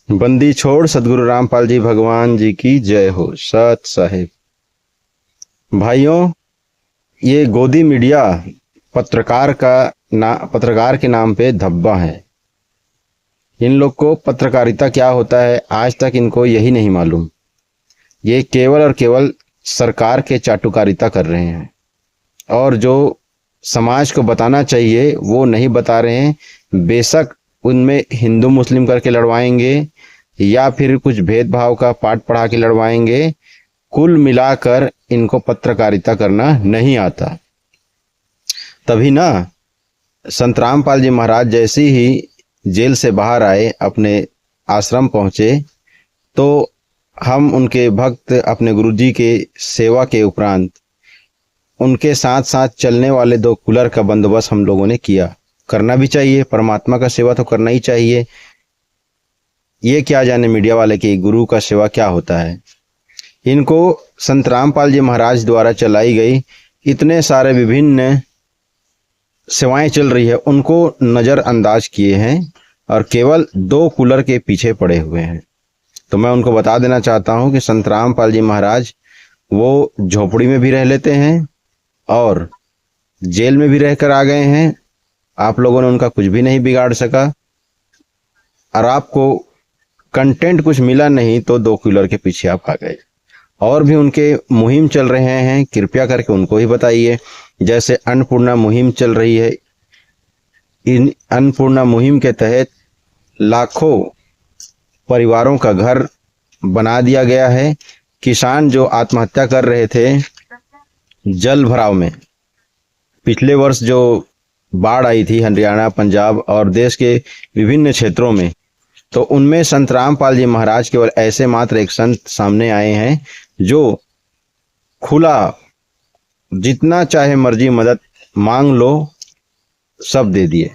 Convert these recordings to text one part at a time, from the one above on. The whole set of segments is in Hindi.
बंदी छोड़ सदगुरु रामपाल जी भगवान जी की जय हो। सत साहिब। भाइयों, ये गोदी मीडिया पत्रकार के नाम पे धब्बा है। इन लोग को पत्रकारिता क्या होता है आज तक इनको यही नहीं मालूम। ये केवल और केवल सरकार के चाटुकारिता कर रहे हैं और जो समाज को बताना चाहिए वो नहीं बता रहे हैं। बेशक उनमें हिंदू मुस्लिम करके लड़वाएंगे या फिर कुछ भेदभाव का पाठ पढ़ा के लड़वाएंगे। कुल मिलाकर इनको पत्रकारिता करना नहीं आता। तभी ना संत रामपाल जी महाराज जैसे ही जेल से बाहर आए, अपने आश्रम पहुंचे, तो हम उनके भक्त अपने गुरुजी के सेवा के उपरांत उनके साथ साथ चलने वाले 2 कूलर का बंदोबस्त हम लोगों ने किया। करना भी चाहिए, परमात्मा का सेवा तो करना ही चाहिए। ये क्या जाने मीडिया वाले कि गुरु का सेवा क्या होता है। इनको संत रामपाल जी महाराज द्वारा चलाई गई इतने सारे विभिन्न सेवाएं चल रही है, उनको नज़रअंदाज किए हैं और केवल 2 कूलर के पीछे पड़े हुए हैं। तो मैं उनको बता देना चाहता हूं कि संत रामपाल जी महाराज वो झोपड़ी में भी रह लेते हैं और जेल में भी रहकर आ गए हैं। आप लोगों ने उनका कुछ भी नहीं बिगाड़ सका और आपको कंटेंट कुछ मिला नहीं तो 2 कूलर के पीछे आप आ गए। और भी उनके मुहिम चल रहे हैं, कृपया करके उनको ही बताइए। जैसे अन्नपूर्णा मुहिम चल रही है, इन अन्नपूर्णा मुहिम के तहत लाखों परिवारों का घर बना दिया गया है। किसान जो आत्महत्या कर रहे थे जल भराव में, पिछले वर्ष जो बाढ़ आई थी हरियाणा, पंजाब और देश के विभिन्न क्षेत्रों में, तो उनमें संत रामपाल जी महाराज केवल ऐसे मात्र एक संत सामने आए हैं जो खुला जितना चाहे मर्जी मदद मांग लो सब दे दिए।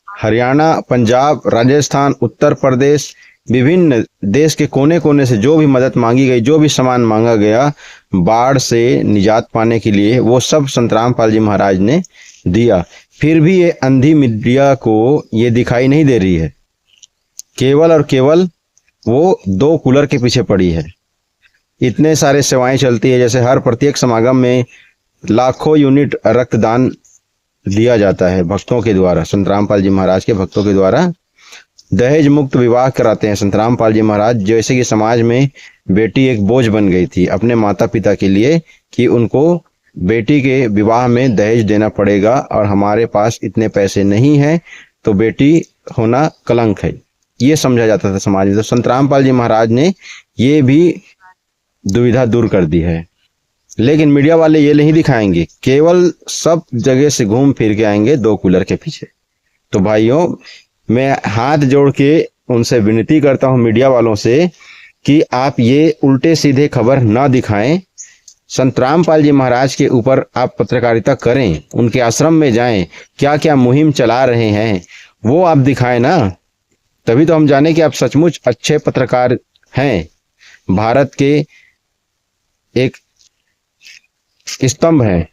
हरियाणा, पंजाब, राजस्थान, उत्तर प्रदेश, विभिन्न देश के कोने कोने से जो भी मदद मांगी गई, जो भी सामान मांगा गया बाढ़ से निजात पाने के लिए, वो सब संत रामपाल जी महाराज ने दिया। फिर भी ये अंधी मीडिया को ये दिखाई नहीं दे रही है। केवल और केवल वो 2 कूलर के पीछे पड़ी है। इतने सारे सेवाएं चलती है, जैसे हर प्रत्येक समागम में लाखों यूनिट रक्तदान दिया जाता है भक्तों के द्वारा। संत रामपाल जी महाराज के भक्तों के द्वारा दहेज मुक्त विवाह कराते हैं संत रामपाल जी महाराज। जैसे कि समाज में बेटी एक बोझ बन गई थी अपने माता पिता के लिए कि उनको बेटी के विवाह में दहेज देना पड़ेगा और हमारे पास इतने पैसे नहीं हैं तो बेटी होना कलंक है, ये समझा जाता था समाज में। तो संत रामपाल जी महाराज ने ये भी दुविधा दूर कर दी है। लेकिन मीडिया वाले ये नहीं दिखाएंगे, केवल सब जगह से घूम फिर के आएंगे 2 कूलर के पीछे। तो भाइयों, मैं हाथ जोड़ के उनसे विनती करता हूं मीडिया वालों से कि आप ये उल्टे सीधे खबर ना दिखाएं। संत रामपाल जी महाराज के ऊपर आप पत्रकारिता करें, उनके आश्रम में जाएं, क्या क्या मुहिम चला रहे हैं वो आप दिखाएं ना। तभी तो हम जाने कि आप सचमुच अच्छे पत्रकार हैं, भारत के एक स्तंभ हैं।